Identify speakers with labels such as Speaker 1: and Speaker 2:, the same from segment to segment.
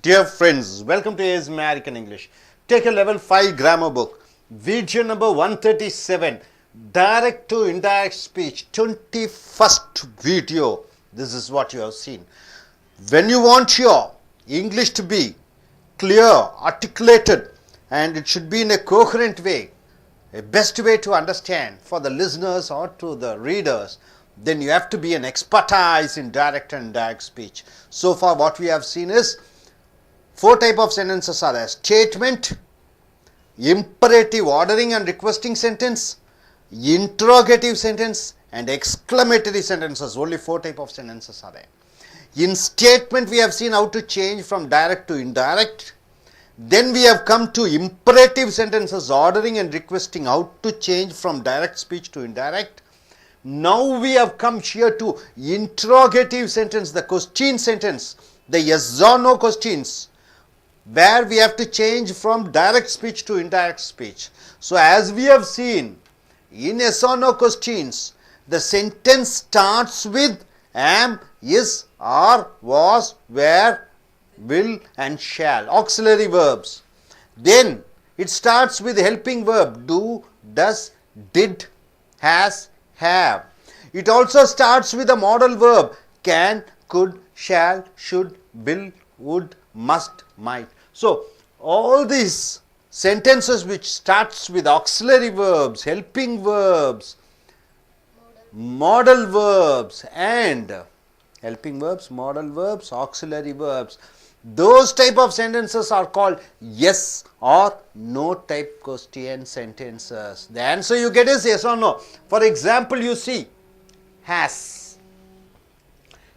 Speaker 1: Dear friends, welcome to AS American English. Take a level 5 grammar book. Video number 137. Direct to indirect speech. 21st video. This is what you have seen. When you want your English to be clear, articulated, and it should be in a coherent way, a best way to understand for the listeners or to the readers, then you have to be an expertise in direct and indirect speech. So far what we have seen is 4 types of sentences are there: statement, imperative ordering and requesting sentence, interrogative sentence, and exclamatory sentences. Only 4 types of sentences are there. In statement we have seen how to change from direct to indirect. Then we have come to imperative sentences, ordering and requesting, how to change from direct speech to indirect. Now we have come here to interrogative sentence, the question sentence, the yes or no questions, where we have to change from direct speech to indirect speech. So as we have seen in yes or no questions, the sentence starts with am, is, are, was, were, will and shall, auxiliary verbs. Then it starts with helping verb, do, does, did, has, have. It also starts with a modal verb, can, could, shall, should, will, would, must, might. So all these sentences which starts with auxiliary verbs, helping verbs, modal verbs and helping verbs, modal verbs, auxiliary verbs, those type of sentences are called yes or no type question sentences. The answer you get is yes or no. For example, you see has.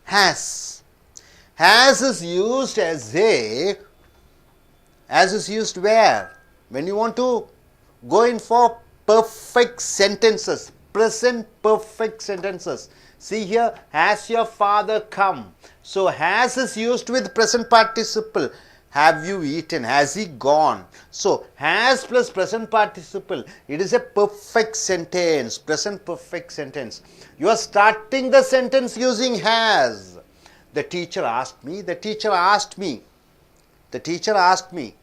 Speaker 1: Has is used as is used where? When you want to go in for perfect sentences, present perfect sentences. See here, has your father come? So has is used with present participle. Have you eaten? Has he gone? So has plus present participle, it is a perfect sentence, present perfect sentence. You are starting the sentence using has. The teacher asked me, the teacher asked me, the teacher asked me.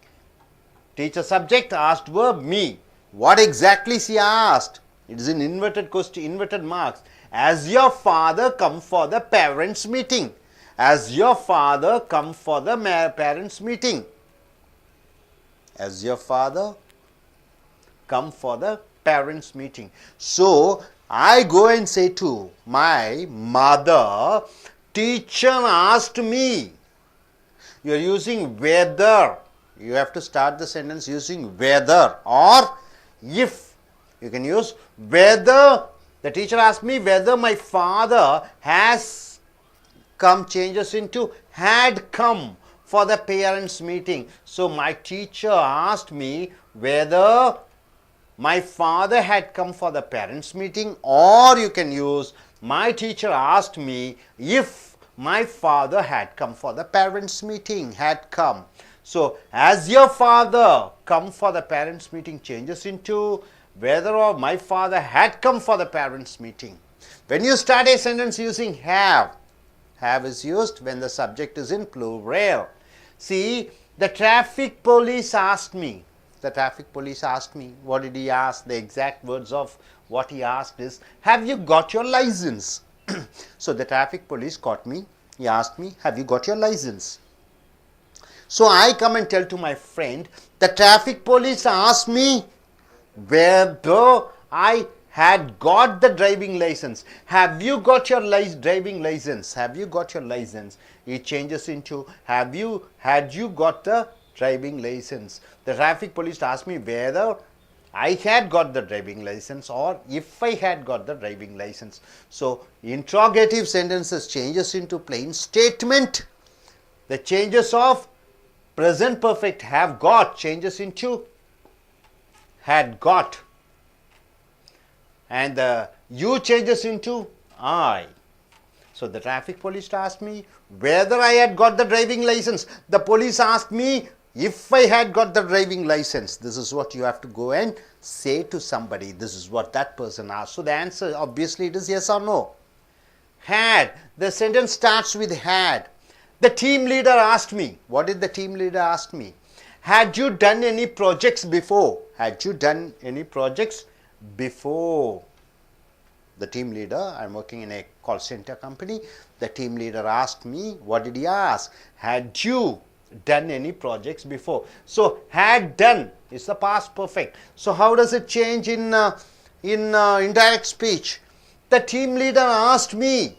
Speaker 1: Teacher subject, asked verb, me. What exactly she asked? It is in inverted question, inverted marks. Has your father come for the parents meeting? Has your father come for the parents meeting? Has your father come for the parents meeting? So I go and say to my mother, teacher asked me. You are using whether. You have to start the sentence using whether or if. You can use whether. The teacher asked me whether my father has come, changes into had come for the parents meeting. So my teacher asked me whether my father had come for the parents meeting, or you can use my teacher asked me if my father had come for the parents meeting, had come. So has your father come for the parents meeting changes into whether or my father had come for the parents meeting. When you start a sentence using have is used when the subject is in plural. See, the traffic police asked me. The traffic police asked me. What did he ask? The exact words of what he asked is, have you got your license? So the traffic police caught me. He asked me, have you got your license? So I come and tell to my friend, the traffic police asked me whether I had got the driving license. Have you got your driving license? Have you got your license? It changes into had you got the driving license? The traffic police asked me whether I had got the driving license or if I had got the driving license. So interrogative sentences changes into plain statement. The changes of present perfect have got changes into had got, and the you changes into I. So the traffic police asked me whether I had got the driving license. The police asked me if I had got the driving license. This is what you have to go and say to somebody. This is what that person asked. So the answer obviously it is yes or no. Had, the sentence starts with had. The team leader asked me. What did the team leader ask me? Had you done any projects before? Had you done any projects before? The team leader, I'm working in a call center company. The team leader asked me, what did he ask? Had you done any projects before? So, had done is the past perfect. So, how does it change in indirect speech? The team leader asked me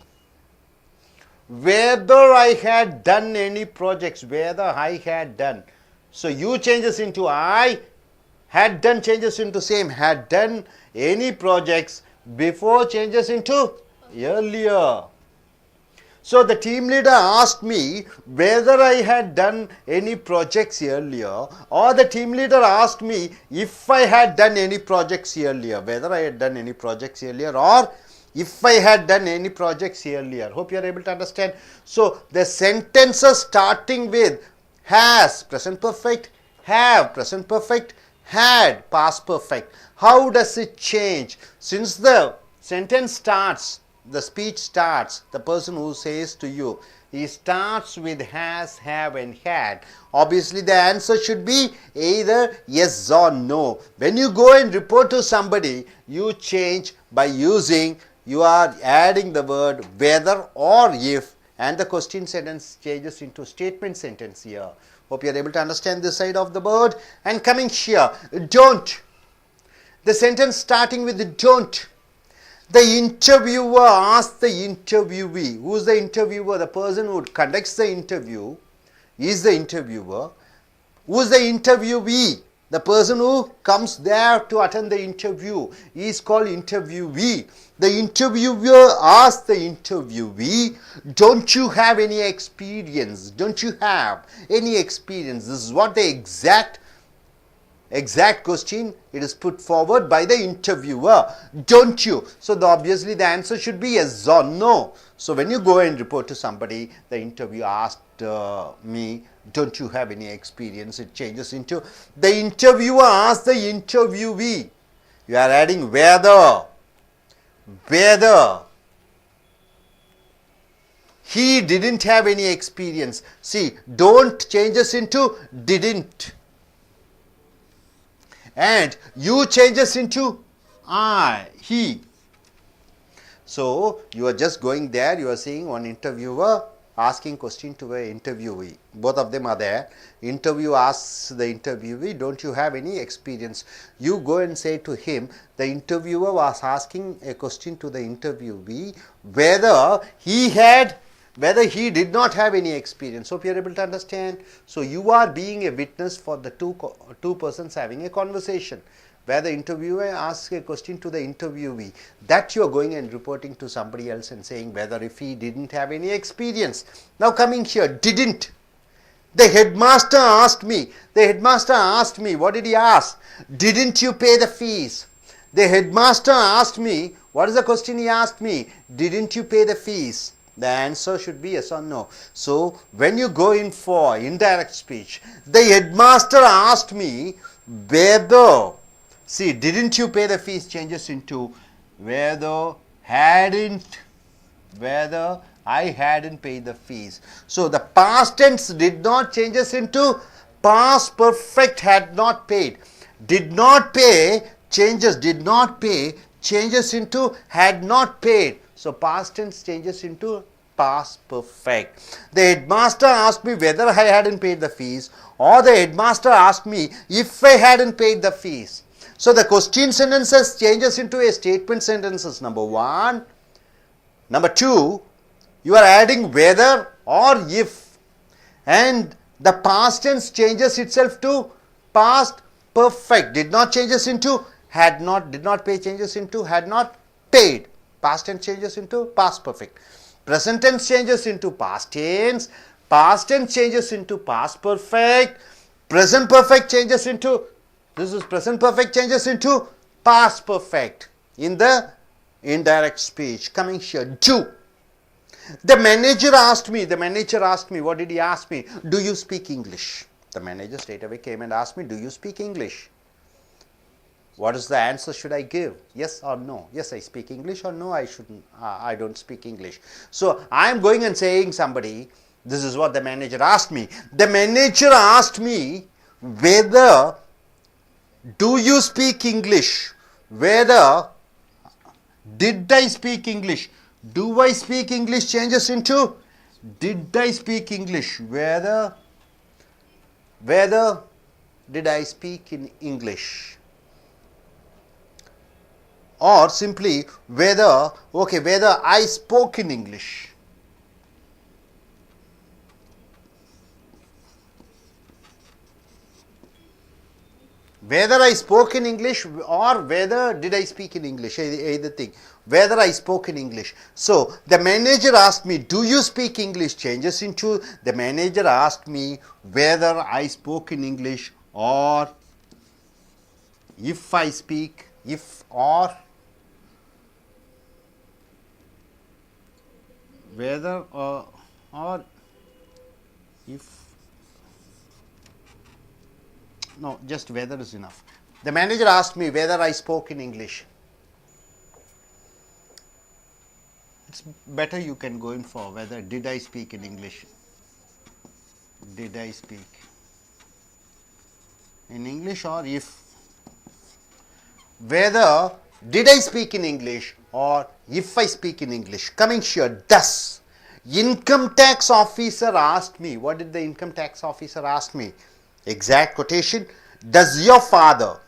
Speaker 1: whether I had done any projects, whether I had done. So, you changes into I, had done changes into same, had done any projects before changes into earlier. So, the team leader asked me whether I had done any projects earlier, or the team leader asked me if I had done any projects earlier, whether I had done any projects earlier or if I had done any projects earlier. Hope you are able to understand. So, the sentences starting with has, present perfect, have, present perfect, had, past perfect. How does it change? Since the sentence starts, the speech starts, the person who says to you, he starts with has, have and had. Obviously, the answer should be either yes or no. When you go and report to somebody, you change by using, you are adding the word whether or if, and the question sentence changes into statement sentence here. Hope you are able to understand this side of the word. And coming here, don't. The sentence starting with the don't. The interviewer asks the interviewee. Who is the interviewer? The person who conducts the interview is the interviewer. Who is the interviewee? The person who comes there to attend the interview is called interviewee. The interviewer asks the interviewee, don't you have any experience? Don't you have any experience? This is what the exact question it is put forward by the interviewer. Don't you? So, obviously the answer should be yes or no. So, when you go and report to somebody, the interviewer asked me, don't you have any experience? It changes into the interviewer asks the interviewee. You are adding whether he didn't have any experience. See, don't changes into didn't, and you changes into he. So, you are just going there, you are seeing one interviewer asking question to an interviewee. Both of them are there. Interview asks the interviewee, don't you have any experience? You go and say to him, the interviewer was asking a question to the interviewee whether he did not have any experience. Hope you are able to understand. So, you are being a witness for the two persons having a conversation, where the interviewer asks a question to the interviewee, that you are going and reporting to somebody else and saying whether if he didn't have any experience. Now, coming here, didn't. The headmaster asked me. The headmaster asked me. What did he ask? Didn't you pay the fees? The headmaster asked me. What is the question he asked me? Didn't you pay the fees? The answer should be yes or no. So, when you go in for indirect speech, the headmaster asked me whether, see, didn't you pay the fees changes into whether I hadn't paid the fees. So, the past tense did not changes into past perfect had not paid. Did not pay changes into had not paid. So, past tense changes into past perfect. The headmaster asked me whether I hadn't paid the fees, or the headmaster asked me if I hadn't paid the fees. So, the question sentences changes into a statement sentences, number 1. Number 2, you are adding whether or if, and the past tense changes itself to past perfect. Did not changes into had not, did not pay changes into had not paid. Past tense changes into past perfect. Present tense changes into past tense. Past tense changes into past perfect. Present perfect changes into, this is present perfect changes into past perfect in the indirect speech. Coming here, do. The manager asked me, what did he ask me? Do you speak English? The manager straight away came and asked me, do you speak English? What is the answer should I give? Yes or no? Yes, I speak English, or no, I shouldn't, I don't speak English. So, I am going and saying somebody, This is what the manager asked me. The manager asked me whether do you speak English? Whether did I speak English? Do I speak English changes into did I speak English? Whether did I speak in English? Or simply whether I spoke in English. Whether I spoke in English or whether did I speak in English, either thing. Whether I spoke in English. So, the manager asked me, do you speak English? Changes into the manager asked me whether I spoke in English or if I speak, whether or if. No, just whether is enough. The manager asked me whether I spoke in English. It's better you can go in for whether did I speak in English. Did I speak in English or if. Whether did I speak in English or if I speak in English. Coming here, thus, income tax officer asked me. What did the income tax officer ask me? Exact quotation. Does your father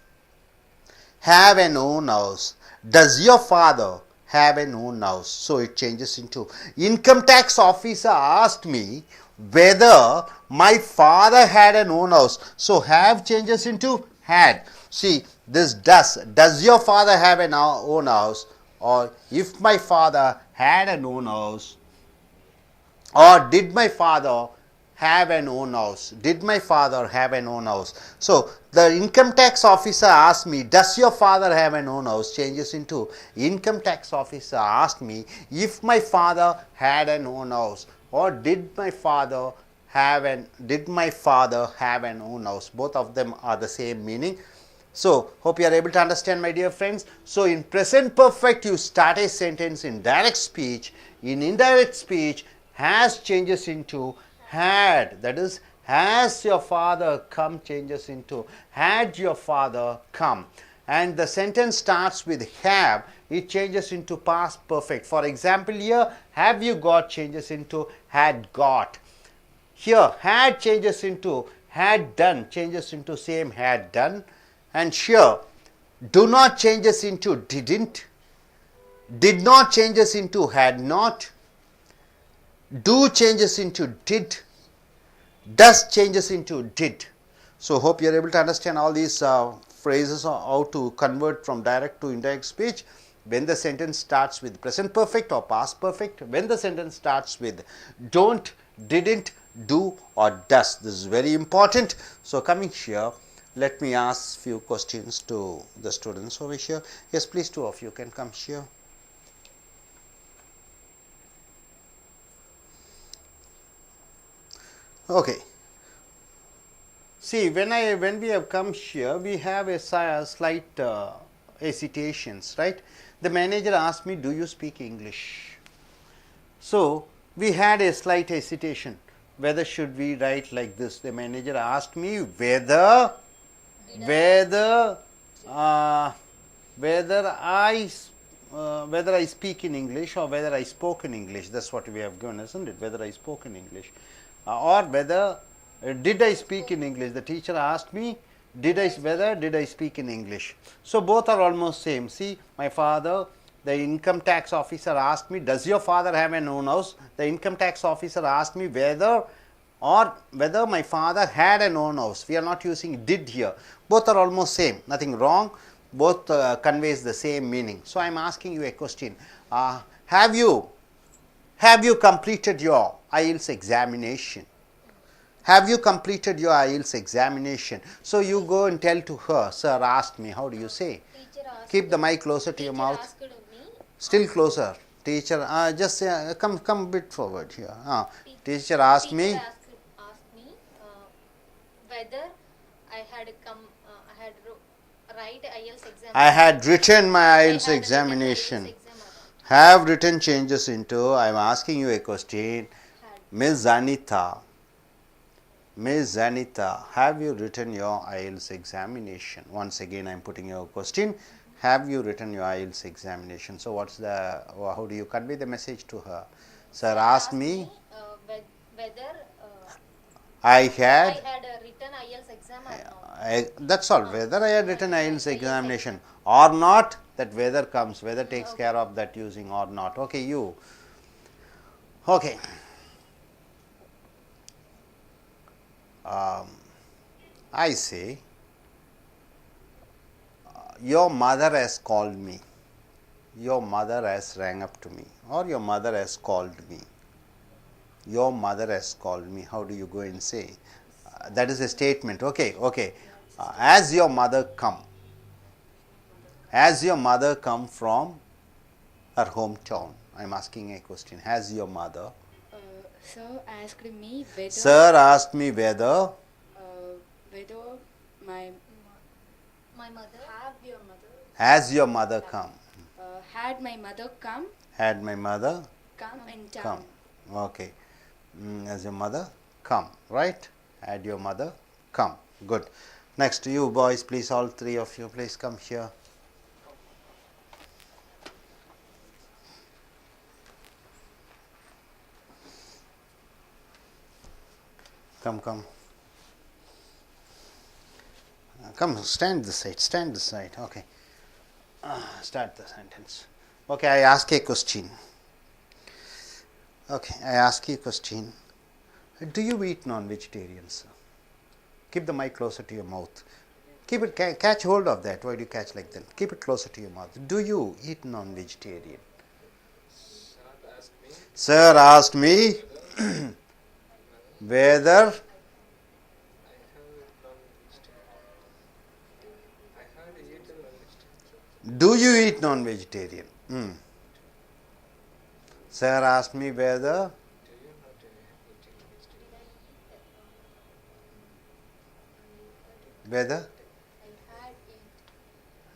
Speaker 1: have an own house? Does your father have an own house? So it changes into income tax officer asked me whether my father had an own house. So have changes into had. See this does your father have an own house, or if my father had an own house, or did my father have an own house. Did my father have an own house? So, the income tax officer asked me, does your father have an own house? Changes into income tax officer asked me if my father had an own house, or did my father have an own house. Both of them are the same meaning. So, hope you are able to understand, my dear friends. So, in present perfect you start a sentence in direct speech. In indirect speech has changes into had, that is, has your father come changes into had your father come, and the sentence starts with have, it changes into past perfect. For example, here have you got changes into had got. Here had changes into had done, changes into same had done, and here do not changes into didn't, did not changes into had not, do changes into did, does changes into did. So, hope you are able to understand all these phrases how to convert from direct to indirect speech. When the sentence starts with present perfect or past perfect, when the sentence starts with don't, didn't, do or does. This is very important. So, coming here, let me ask few questions to the students over here. Yes, please, two of you can come here. Okay. See, when we have come here, we have a slight hesitations, right? The manager asked me, do you speak English? So, we had a slight hesitation. Whether should we write like this? The manager asked me whether I speak in English or whether I spoke in English. That's what we have given, isn't it? Whether I spoke in English. Or whether did I speak in English. The teacher asked me whether did I speak in English. So, both are almost same. See, my father, the income tax officer asked me, does your father have an own house? The income tax officer asked me whether my father had an own house. We are not using did here. Both are almost same, nothing wrong. Both conveys the same meaning. So, I am asking you a question. Have you completed your IELTS examination? Have you completed your IELTS examination? So, you go and tell to her, sir asked me. How do you say? Keep the mic closer to your mouth. Still closer. Teacher, just come a bit forward here. Teacher asked me.
Speaker 2: Whether I had write IELTS exam.
Speaker 1: I had written my IELTS examination. Have written changes into. I am asking you a question. Miss Anita, have you written your IELTS examination? Once again, I am putting your question. Have you written your IELTS examination? So, how do you convey the message to her? Sir asked me
Speaker 2: whether
Speaker 1: I had
Speaker 2: written IELTS exam or not.
Speaker 1: That's all. Whether I had written IELTS examination or not, that whether comes, whether takes care of that using or not. Okay, you. Okay. I say, your mother has called me. Your mother has rang up to me, or your mother has called me. Your mother has called me. How do you go and say? That is a statement. Okay, okay. Has your mother come? Has your mother come from her hometown? I am asking a question. Has your mother?
Speaker 3: Sir asked me whether.
Speaker 1: Sir asked me whether.
Speaker 3: Whether my
Speaker 2: mother.
Speaker 3: Have your mother.
Speaker 1: Has your mother come?
Speaker 3: Had my mother come?
Speaker 1: Had my mother
Speaker 3: Come in town.
Speaker 1: come? Okay. Has your mother come? Right? Had your mother come? Good. Next, you boys, please, all three of you, please come here. Come, come. Come, stand this side. Okay. Start the sentence. Okay, I ask a question. Okay, I ask you a question. Do you eat non-vegetarians? Keep the mic closer to your mouth. Keep it, catch hold of that. Why do you catch like that? Keep it closer to your mouth. Do you eat non-vegetarian? Sir asked me whether do you eat non-vegetarian? Sir asked me whether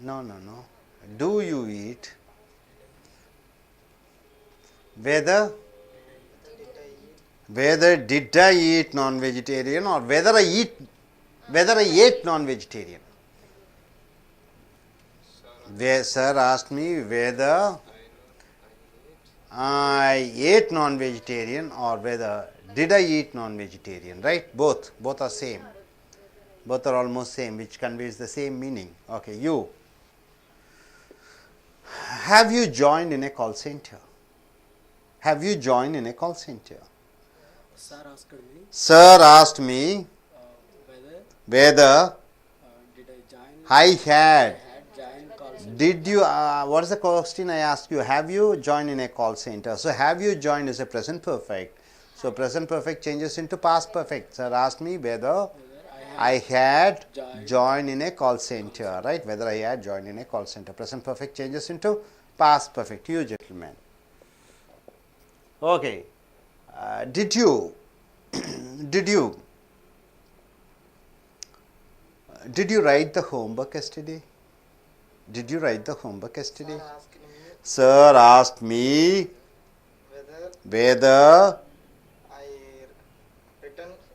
Speaker 1: no. Do you eat? Whether did I eat non-vegetarian, or whether I ate non-vegetarian? Sir asked me whether I ate non-vegetarian or whether did I eat non-vegetarian, right? Both are same. Both are almost same, which conveys the same meaning. Okay, you. Have you joined in a call center? Have you joined in a call center? Sir asked me whether
Speaker 4: did I join?
Speaker 1: I had.
Speaker 4: Joined call center.
Speaker 1: Did you, what is the question I asked you? Have you joined in a call center? So, have you joined is a present perfect. So, present perfect changes into past perfect. Sir asked me whether I had joined in a call center, right? Whether I had joined in a call center. Present perfect changes into past perfect. You gentlemen. Okay. Did you write the homework yesterday? Did you write the homework yesterday? Sir asked me whether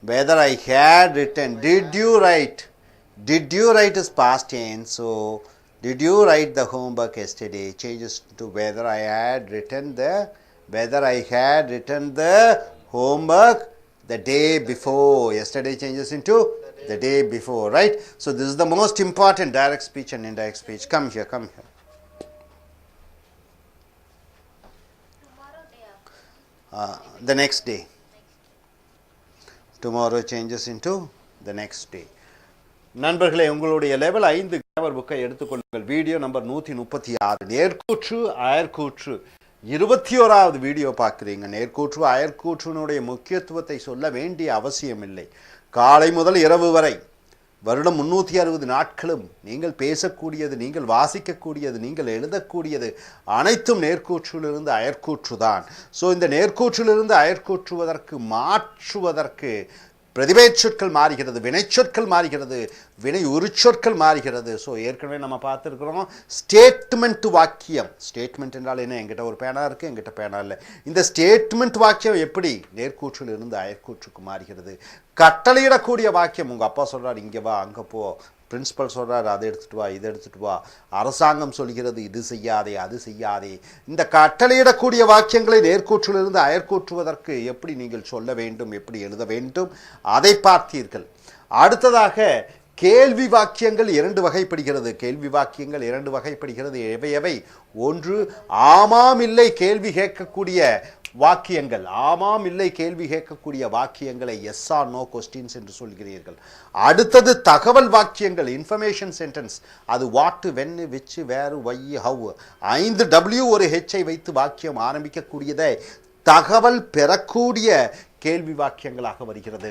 Speaker 1: I had written. Did you write? Did you write is past tense. So, did you write the homework yesterday? Changes to whether I had written the homework the day before. Yesterday changes into the day before, right? So, this is the most important direct speech and indirect speech. Come here.
Speaker 2: Tomorrow day after.
Speaker 1: The next day. Tomorrow changes into the next day. நண்பர்களே, உங்களுடைய level 5 grammar புக்கை எடுத்துக்கொள்ளுங்கள். Video number 136. நேர்கூற்று அயர்கூற்று 21வது video பார்க்குறீங்க. நேர்கூற்று அயர்கூற்றினுடைய முக்கியத்துவத்தை சொல்ல வேண்டிய அவசியமில்லை. காலை முதல் இரவு வரை வருடம் 360 நாட்களும் நீங்கள் பேசக்கூடியது, நீங்கள் வாசிக்கக்கூடியது, நீங்கள் எழுதக்கூடியது அனைத்தும் நேர்கூற்றிலிருந்து அயற்கூற்று தான். ஸோ இந்த நேர்கூற்றிலிருந்து அயற்கூற்றுவதற்கு மாற்றுவதற்கு பிரதிபெயர்ச்சொற்கள் மாறுகிறது, வினைச்சொற்கள் மாறுகிறது, வினை உரிச்சொற்கள் மாறுகிறது. ஸோ ஏற்கனவே நம்ம பார்த்துருக்குறோம் ஸ்டேட்மெண்ட் வாக்கியம். ஸ்டேட்மெண்ட் என்றால் என்ன? என்கிட்ட ஒரு பேனா இருக்குது, என்கிட்ட பேனா இல்லை. இந்த ஸ்டேட்மெண்ட் வாக்கியம் எப்படி நேர்கூற்றில் இருந்து அயற்கூற்றுக்கு மாறுகிறது. கட்டளையிடக்கூடிய வாக்கியம், உங்கள் அப்பா சொல்கிறார் இங்கே வா அங்கே போ, பிரின்சிபல் சொல்கிறார் அதை எடுத்துகிட்டு வா இதை எடுத்துகிட்டு வா, அரசாங்கம் சொல்கிறது இது செய்யாதே அது செய்யாதே. இந்த கட்டளையிடக்கூடிய வாக்கியங்களை நேர்கூற்றிலிருந்து அயற்கூற்றுவதற்கு எப்படி நீங்கள் சொல்ல வேண்டும், எப்படி எழுத வேண்டும், அதை பார்த்தீர்கள். அடுத்ததாக கேள்வி வாக்கியங்கள் 2 வகைப்படுகிறது. கேள்வி வாக்கியங்கள் 2 வகைப்படுகிறது. எவை? ஒன்று ஆமாம் இல்லை கேள்வி கேட்கக்கூடிய வாக்கியங்கள். ஆமாம் இல்லை கேள்வி கேட்கக்கூடிய வாக்கியங்களை எஸ் ஆர் நோ கொஸ்டின்ஸ் என்று சொல்கிறீர்கள். அடுத்தது தகவல் வாக்கியங்கள், இன்ஃபர்மேஷன் சென்டென்ஸ். அது what, when, which, where, why, how. 5 W ஒரு ஹெச்சை வைத்து வாக்கியம் ஆரம்பிக்கக்கூடியதை தகவல் பெறக்கூடிய கேள்வி வாக்கியங்களாக வருகிறது.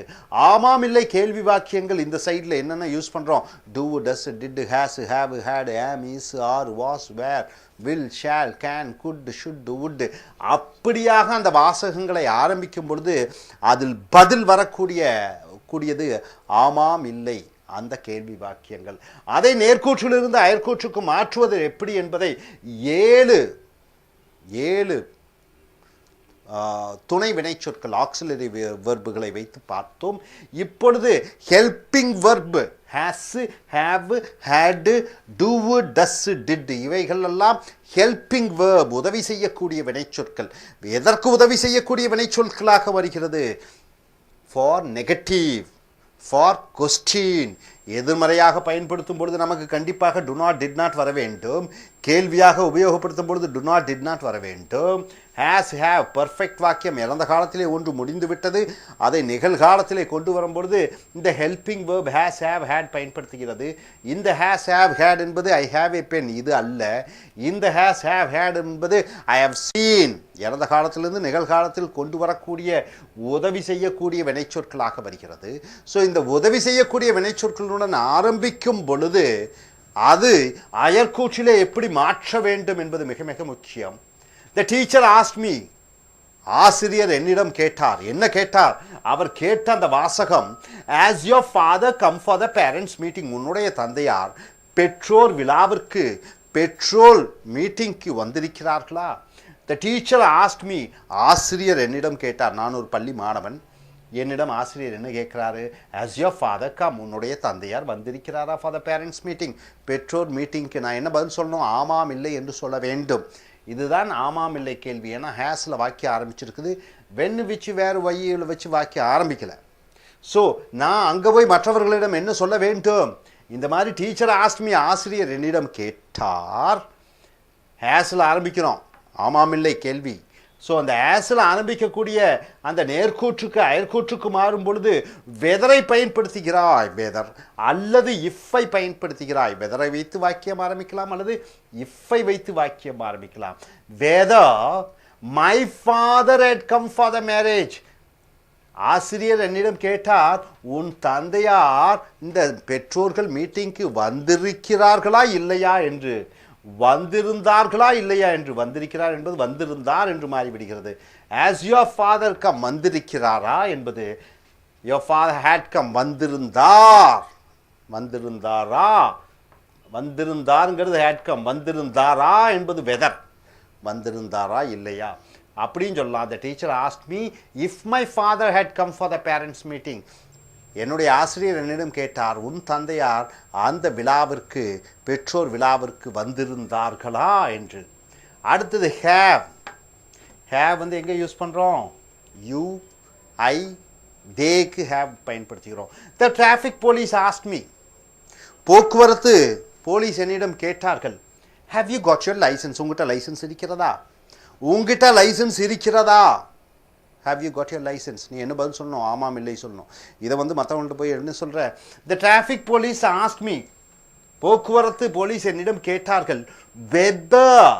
Speaker 1: ஆமாம் இல்லை கேள்வி வாக்கியங்கள் இந்த சைடில் என்னென்ன யூஸ் பண்ணுறோம்? Do, does, did, has, have, had, am, is, are, was, were, will, shall, can, could, should, would. அப்படியாக அந்த வாசகங்களை ஆரம்பிக்கும் பொழுது அதில் பதில் வரக்கூடியது ஆமாம் இல்லை அந்த கேள்வி வாக்கியங்கள். அதை நேர்கூற்றிலிருந்து அயற்கூற்றுக்கு மாற்றுவது எப்படி என்பதை 7 துணை வினைச்சொற்கள் ஆக்சிலரி வெர்புகளை வைத்து பார்த்தோம். இப்பொழுது helping verb has, have, had, do, does, did இவைகள் எல்லாம் ஹெல்பிங் வெர்ப், உதவி செய்யக்கூடிய வினைச்சொற்கள். எதற்கு உதவி செய்யக்கூடிய வினைச்சொற்களாக வருகிறது? For negative, for question. எதிர்மறையாக பயன்படுத்தும் பொழுது நமக்கு கண்டிப்பாக டு நாட், டிட் நாட் வர வேண்டும். கேள்வியாக உபயோகப்படுத்தும் பொழுது டு நாட், டிட் நாட் வர வேண்டும். ஹேஸ், ஹேவ் பர்ஃபெக்ட் வாக்கியம், இறந்த காலத்திலே ஒன்று முடிந்து விட்டது, அதை நிகழ்காலத்திலே கொண்டு வரும்பொழுது இந்த helping verb has, have, had பயன்படுத்துகிறது. இந்த ஹேஸ், ஹேவ், ஹேட் என்பது ஐ ஹேவ் ஏ பென், இது அல்ல. இந்த ஹேஸ், ஹேவ், ஹேட் என்பது ஐ ஹவ் சீன், இறந்த காலத்திலிருந்து நிகழ்காலத்தில் கொண்டு வரக்கூடிய உதவி செய்யக்கூடிய வினைச்சொற்களாக வருகிறது. ஸோ இந்த உதவி செய்யக்கூடிய வினைச்சொற்களுடன் ஆரம்பிக்கும் பொழுது அது அயற்கூற்றிலே எப்படி மாற்ற வேண்டும் என்பது மிக மிக முக்கியம். The teacher asked me, ஆசிரியர் என்னிடம் கேட்டார். என்ன கேட்டார்? அவர் கேட்ட அந்த வாசகம், as your father come for the parents meeting, உன்னுடைய தந்தையார் பெற்றோர் விழாவிற்கு, பெற்றோர் மீட்டிங்க்கு வந்திருக்கிறார்களா? The teacher asked me, ஆசிரியர் என்னிடம் கேட்டார். நான் ஒரு பள்ளி மாணவன், என்னிடம் ஆசிரியர் என்ன கேட்கிறாரு? as your father come, உன்னுடைய தந்தையார் வந்திருக்கிறாரா for the parents meeting, பெற்றோர் மீட்டிங்க்கு. நான் என்ன பதில் சொல்லணும்? ஆமாம் இல்லை என்று சொல்ல வேண்டும். இதுதான் ஆமாம் இல்லை கேள்வி. ஏன்னா ஹேஸில் வாக்கியம் ஆரம்பிச்சிருக்குது, வென், விச், வேறு, வையில் வச்சு வாக்கியம் ஆரம்பிக்கலை. ஸோ நான் அங்கே போய் மற்றவர்களிடம் என்ன சொல்ல வேண்டும்? இந்த மாதிரி டீச்சர் ஆஸ்ட்மி, ஆசிரியர் என்னிடம் கேட்டார். ஹேஸில் ஆரம்பிக்கிறோம், ஆமாம் இல்லை கேள்வி. ஸோ அந்த ஹேஸில் ஆரம்பிக்கக்கூடிய அந்த நேர்கூற்றுக்கு அயற்கூற்றுக்கு மாறும் பொழுது வெதரை பயன்படுத்துகிறாய், வெதர், அல்லது இஃப்பை பயன்படுத்துகிறாய். வெதரை வைத்து வாக்கியம் ஆரம்பிக்கலாம் அல்லது இஃப்பை வைத்து வாக்கியம் ஆரம்பிக்கலாம். Whether my father had come for the marriage, ஆசிரியர் என்னிடம் கேட்டார், உன் தந்தையார் இந்த பெற்றோர்கள் மீட்டிங்க்கு வந்திருக்கிறார்களா இல்லையா என்று. வந்திருந்தார்களா இல்லையா என்று, வந்திருக்கிறார் என்பது வந்திருந்தார் என்று மாறிவிடுகிறது. as your father come, வந்திருக்கிறாரா என்பது your father had come, வந்திருந்தார், வந்திருந்தாரா, வந்திருந்தார்ங்கிறது had come, வந்திருந்தாரா என்பது வெதர், வந்திருந்தாரா இல்லையா அப்படின்னு சொல்லலாம். the teacher asked me if my father had come for the parents meeting, என்னுடைய ஆசிரியர் என்னிடம் கேட்டார், உன் தந்தையார் அந்த விழாவிற்கு, பெற்றோர் விழாவிற்கு வந்திருந்தார்களா என்று. அடுத்தது ஹேவ். ஹேவ் வந்து எங்கே யூஸ் பண்ணுறோம்? யூ, ஐ, தேக்கு ஹேவ் பயன்படுத்துகிறோம். The traffic police asked me, போக்குவரத்து போலீஸ் என்னிடம் கேட்டார்கள், have you got your licence, உங்ககிட்ட லைசன்ஸ் இருக்கிறதா? உங்ககிட்ட லைசன்ஸ் இருக்கிறதா? Have you got your licence. நீ என்ன பதில் சொல்லணும்? ஆமாம் இல்லை சொல்லணும். இதை வந்து மற்றவங்கள்ட்ட போய் என்ன சொல்கிற? The traffic police asked me, போக்குவரத்து போலீஸ் என்னிடம் கேட்டார்கள், வெதர்,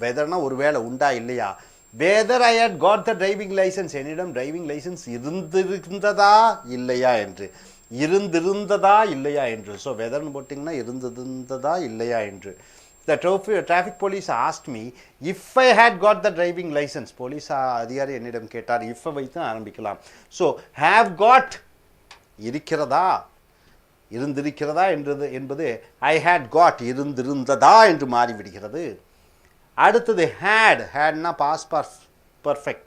Speaker 1: வெதர்னா ஒரு வேளை உண்டா இல்லையா, whether I had got the driving licence, என்னிடம் டிரைவிங் லைசன்ஸ் இருந்திருந்ததா இல்லையா என்று. இருந்திருந்ததா இல்லையா என்று. ஸோ வெதர்னு போட்டிங்கன்னா இருந்திருந்ததா இல்லையா என்று. the traffic police asked me if I had got the driving license. Police அதிகாரி என்னிடம் கேட்டார் if வைத்து ஆரம்பிக்கலாம். So have got இருக்கிறதா இருந்திருக்கிறதா என்பது I had got இருந்திருந்ததா என்று மாறிவிடுகிறது. அடுத்தது hadனா past perfect.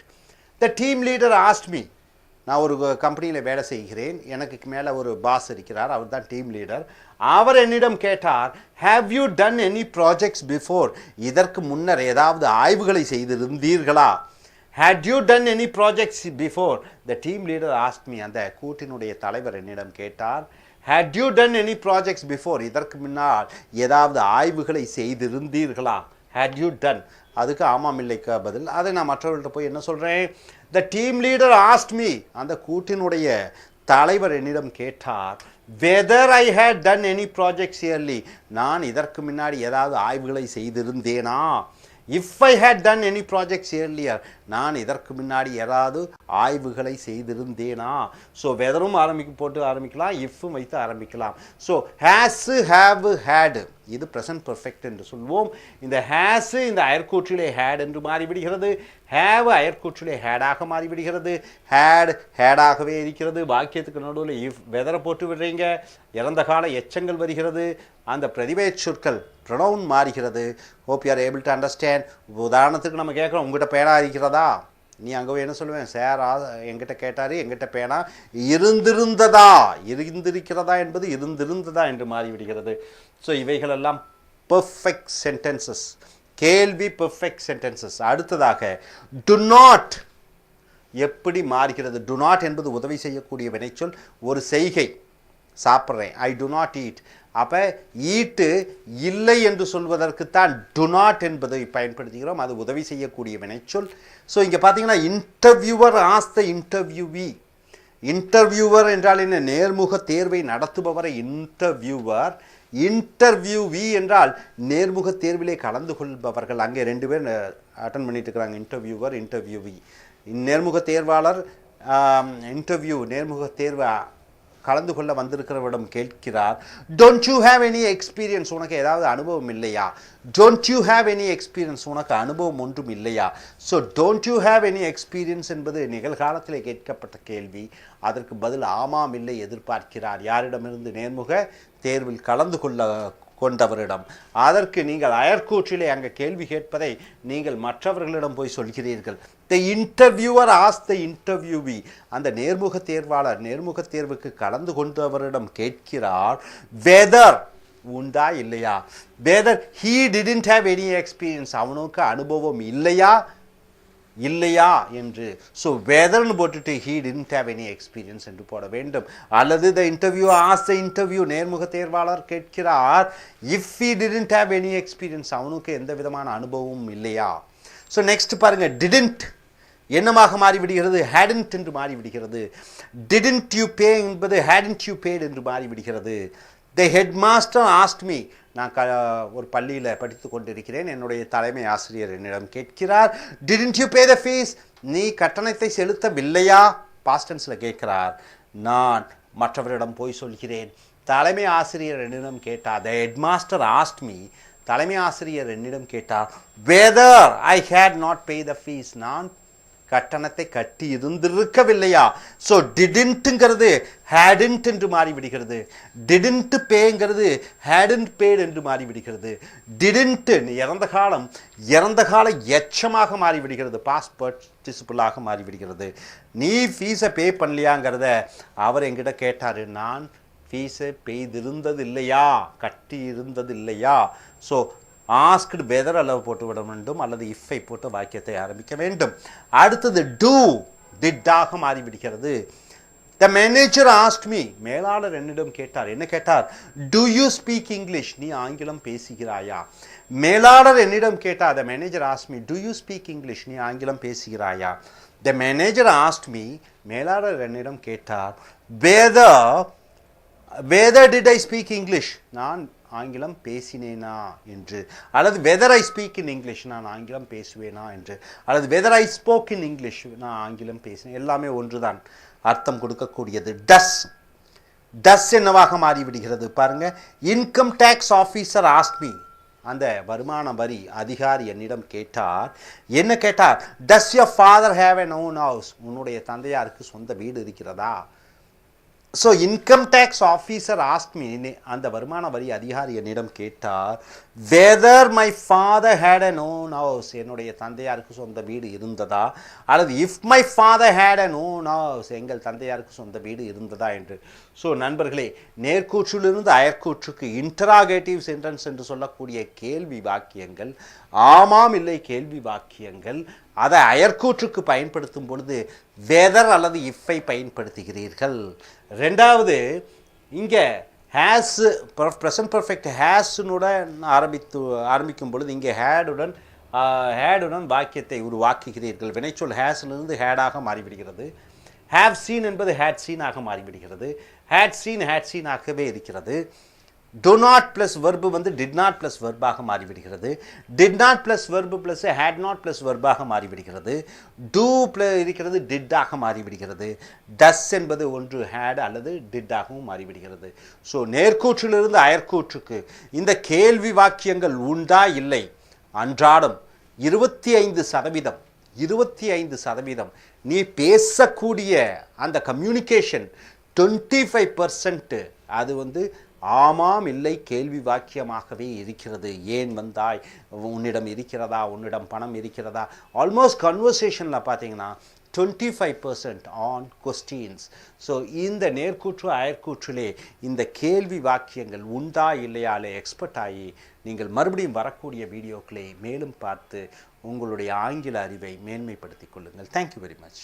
Speaker 1: The team leader asked me, நான் ஒரு கம்பெனியில் வேலை செய்கிறேன், எனக்கு மேலே ஒரு பாஸ் இருக்கிறார், அவர் தான் டீம் லீடர். அவர் என்னிடம் கேட்டார் have you done any projects before, இதற்கு முன்னர் ஏதாவது ஆய்வுகளை செய்திருந்தீர்களா? had you done any projects before, the team leader asked me, அந்த கூட்டினுடைய தலைவர் என்னிடம் கேட்டார் had you done any projects before, இதற்கு முன்னால் ஏதாவது ஆய்வுகளை செய்திருந்தீர்களா? had you done, அதுக்கு ஆமாம் இல்லைக்கா பதில். அதை நான் மற்றவர்கள்ட்ட போய் என்ன சொல்கிறேன், the team leader asked me, அந்த கூட்டினுடைய தலைவர் என்னிடம் கேட்டார் whether I had done any projects early, நான் இதற்கு முன்னாடி ஏதாவது ஆய்வுகளை செய்திருந்தேனா? if I had done any projects earlier, நான் இதற்கு முன்னாடி ஏதாவது ஆய்வுகளை செய்திருந்தேனா? ஸோ வெதரும் போட்டு ஆரம்பிக்கலாம், இஃப்பும் வைத்து ஆரம்பிக்கலாம். ஸோ has, have, had, இது ப்ரெசன்ட் பர்ஃபெக்ட் என்று சொல்வோம். இந்த has இந்த அயற்கூற்றிலே had என்று மாறிவிடுகிறது, have அயற்கூற்றிலே ஹேடாக மாறிவிடுகிறது, ஹேடாகவே இருக்கிறது. வாக்கியத்துக்கு நடுவில் இஃப் வெதரை போட்டு விடுறீங்க, இறந்த கால எச்சங்கள் வருகிறது, அந்த பிரதிபெயர் சொற்கள் ப்ரொனவுன் மாறுகிறது. Hope you are able to understand. உதாரணத்துக்கு நம்ம கேட்குறோம் உங்கள்கிட்ட பேனா இருக்கிறதா, நீ அங்கே என்ன சொல்லுவேன், சார் எங்கிட்ட கேட்டார், எங்கிட்ட பேனா இருந்திருந்ததா, இருந்திருக்கிறதா என்பது இருந்திருந்ததா என்று மாறிவிடுகிறது. ஸோ இவைகளெல்லாம் பெர்ஃபெக்ட் சென்டென்சஸ், கேள்வி பெர்ஃபெக்ட் சென்டென்சஸ். அடுத்ததாக டு நாட் எப்படி மாறுகிறது? டு நாட் என்பது உதவி செய்யக்கூடிய வினைச்சொல், ஒரு செய்கை, சாப்பிட்றேன், ஐ டு நாட் ஈட். அப்போ ஈட்டு இல்லை என்று சொல்வதற்குத்தான் டு நாட் என்பதை பயன்படுத்துகிறோம், அது உதவி செய்யக்கூடிய வினைச்சொல். ஸோ இங்கே பார்த்தீங்கன்னா இன்டர்வியூவர் ஆஸ் த இன்டர்வியூவி. இன்டர்வியூவர் என்றால் என்ன? நேர்முக தேர்வை நடத்துபவரை இன்டர்வியூவர். இன்டர்வியூவி என்றால் நேர்முக தேர்விலே கலந்து கொள்பவர்கள். அங்கே ரெண்டு பேர் அட்டன் பண்ணிட்டு இருக்கிறாங்க, இன்டர்வியூவர் இன்டர்வியூவி. நேர்முக தேர்வாளர் இன்டர்வியூ நேர்முக தேர்வு கலந்து கொள்ள வந்திருக்கிறவரிடம் கேட்கிறார் don't you have any experience, உனக்கு ஏதாவது அனுபவம் இல்லையா? Don't you have any experience, உனக்கு அனுபவம் ஒன்றும் இல்லையா? So don't you have any experience என்பது நிகழ்காலத்தில் கேட்கப்பட்ட கேள்வி. அதற்கு பதில் ஆமாம் இல்லை எதிர்பார்க்கிறார். யாரிடமிருந்து? நேர்முக தேர்வில் கலந்து கொண்டவரிடம். அதற்கு நீங்கள் அயற்கூற்றிலே அங்கே கேள்வி கேட்பதை நீங்கள் மற்றவர்களிடம் போய் சொல்கிறீர்கள். த இன்டர்வியூவர் ஆஸ் த இன்டர்வியூவி, அந்த நேர்முக தேர்வாளர் நேர்முக தேர்வுக்கு கலந்து கொண்டவரிடம் கேட்கிறார் வெதர் உண்டா இல்லையா? Weather he didn't have any experience, அவனுக்கு அனுபவம் இல்லையா என்று. ஸோ வெதர்னு போட்டுட்டு he didn't have any experience என்று போட வேண்டும். அல்லது the interview as the interview, நேர்முக தேர்வாளர் கேட்கிறார் if he didn't have any experience, அவனுக்கு எந்த விதமான அனுபவமும் இல்லையா? ஸோ நெக்ஸ்ட் பாருங்க, டிடன்ட் என்னமாக மாறிவிடுகிறது? ஹேடன்ட் என்று மாறிவிடுகிறது. டிடன்ட் யூ பே என்பது ஹேடன்ட் யூ பேட் என்று மாறிவிடுகிறது. த ஹெட் மாஸ்டர் ஆஸ்ட் மீ, நான் ஒரு பள்ளியில் படித்து கொண்டிருக்கிறேன், என்னுடைய தலைமை ஆசிரியர் என்னிடம் கேட்கிறார் didn't you pay the fees, நீ கட்டணத்தை செலுத்தவில்லையா? பாஸ்டன்ஸில் கேட்கிறார். நான் மற்றவரிடம் போய் சொல்கிறேன். தலைமை ஆசிரியர் என்னிடம் கேட்டார். The headmaster asked me, தலைமை ஆசிரியர் என்னிடம் கேட்டார் whether I had not pay the fees, நான் கட்டணத்தை கட்டி இருந்திருக்கவில்லையா? ஸோ டிடன்ட்டுங்கிறது ஹேடன்ட் என்று மாறிவிடுகிறது. டிடன்ட் பேங்கிறது ஹேடன்ட் பேட் என்று மாறிவிடுகிறது. டிடன்ட்டு இறந்த கால எச்சமாக மாறிவிடுகிறது, பாஸ்ட் பார்ட்டிசிபிளாக மாறிவிடுகிறது. நீ ஃபீஸை பே பண்ணலையாங்கிறத அவர் என்கிட்ட கேட்டார். நான் ஃபீஸை பெய்திருந்தது இல்லையா, கட்டி இருந்தது இல்லையா? ஸோ ஆஸ்க்டு வெதர் அளவு போட்டு விட வேண்டும், அல்லது இஃப்பை போட்டு வாக்கியத்தை ஆரம்பிக்க வேண்டும். அடுத்தது டூ டிட்டாக மாறிவிடுகிறது. த மேனேஜர் ஆஸ்ட் மீ, மேலாளர் என்னிடம் கேட்டார். என்ன கேட்டார்? டு யூ ஸ்பீக் இங்கிலீஷ், நீ ஆங்கிலம் பேசுகிறாயா? மேலாளர் என்னிடம் கேட்டார். The manager asked me do you speak English, நீ ஆங்கிலம் பேசுகிறாயா? த மேனேஜர் ஆஸ்ட் மீ, மேலாளர் என்னிடம் கேட்டார் whether did I speak English, நான் ஆங்கிலம் பேசினேனா என்று. அல்லது whether I speak in English, நான் ஆங்கிலம் பேசுவேனா என்று. அல்லது whether I spoke in English, நான் ஆங்கிலம் பேசினேன். எல்லாமே ஒன்றுதான், அர்த்தம் கொடுக்கக்கூடியது. டஸ் என்னவாக மாறிவிடுகிறது பாருங்க. Income tax officer asked me, அந்த வருமான வரி அதிகாரி என்னிடம் கேட்டார். என்ன கேட்டார்? Does your father have an own house? உன்னுடைய தந்தையாருக்கு சொந்த வீடு இருக்கிறதா? So income tax officer ask me, அந்த வருமான வரி அதிகாரி என்னிடம் கேட்டார், whether my father had an own house, என்னுடைய தந்தையாருக்கு சொந்த வீடு இருந்ததா, அல்லது if my father had an own house, எங்கள் தந்தையாருக்கு சொந்த வீடு இருந்ததா என்று. ஸோ நண்பர்களே, நேர்கூற்றிலிருந்து அயற்கூற்றுக்கு இன்டராகேட்டிவ் சென்டென்ஸ் என்று சொல்லக்கூடிய கேள்வி வாக்கியங்கள், ஆமாம் இல்லை கேள்வி வாக்கியங்கள், அதை அயற்கூற்றுக்கு பயன்படுத்தும் பொழுது வெதர் அல்லது இஃப்பை பயன்படுத்துகிறீர்கள். ரெண்டாவது, இங்கே ஹேஸ் ப்ரெசன்ட் பர்ஃபெக்ட் ஹேஸுடன் ஆரம்பிக்கும் பொழுது இங்கே ஹேடுடன் வாக்கியத்தை உருவாக்குகிறீர்கள். வினைச்சொல் ஹேஸிலிருந்து ஹேடாக மாறிவிடுகிறது. ஹேவ் சீன் என்பது ஹேட் சீனாக மாறிவிடுகிறது. ஹேட் சீனாகவே இருக்கிறது. do not plus verb வந்து did not plus verb-ஆக மாறிவிடுகிறது. did not plus verb plus had not plus verb-ஆக மாறிவிடுகிறது. do இருக்கிறது did-ஆக மாறிவிடுகிறது. does என்பது ஒன்று had அல்லது did-ஆகவும் மாறிவிடுகிறது. ஸோ நேர்கூற்றிலிருந்து அயற்கூற்றுக்கு இந்த கேள்வி வாக்கியங்கள் உண்டா இல்லை, அன்றாடம் 25% நீ பேசக்கூடிய அந்த கம்யூனிகேஷன் 25% அது வந்து ஆமாம் இல்லை கேள்வி வாக்கியமாகவே இருக்கிறது. ஏன் வந்தாய், உன்னிடம் இருக்கிறதா, உன்னிடம் பணம் இருக்கிறதா, ஆல்மோஸ்ட் கன்வர்சேஷனில் பார்த்தீங்கன்னா 25% ஆன் கொஸ்டின்ஸ். ஸோ இந்த நேர்கூற்று அயற்கூற்றிலே இந்த கேள்வி வாக்கியங்கள் உண்டா இல்லையாலே எக்ஸ்பர்ட் ஆகி நீங்கள் மறுபடியும் வரக்கூடிய வீடியோக்களை மேலும் பார்த்து உங்களுடைய ஆங்கில அறிவை மேன்மைப்படுத்திக் கொள்ளுங்கள். Thank you very much.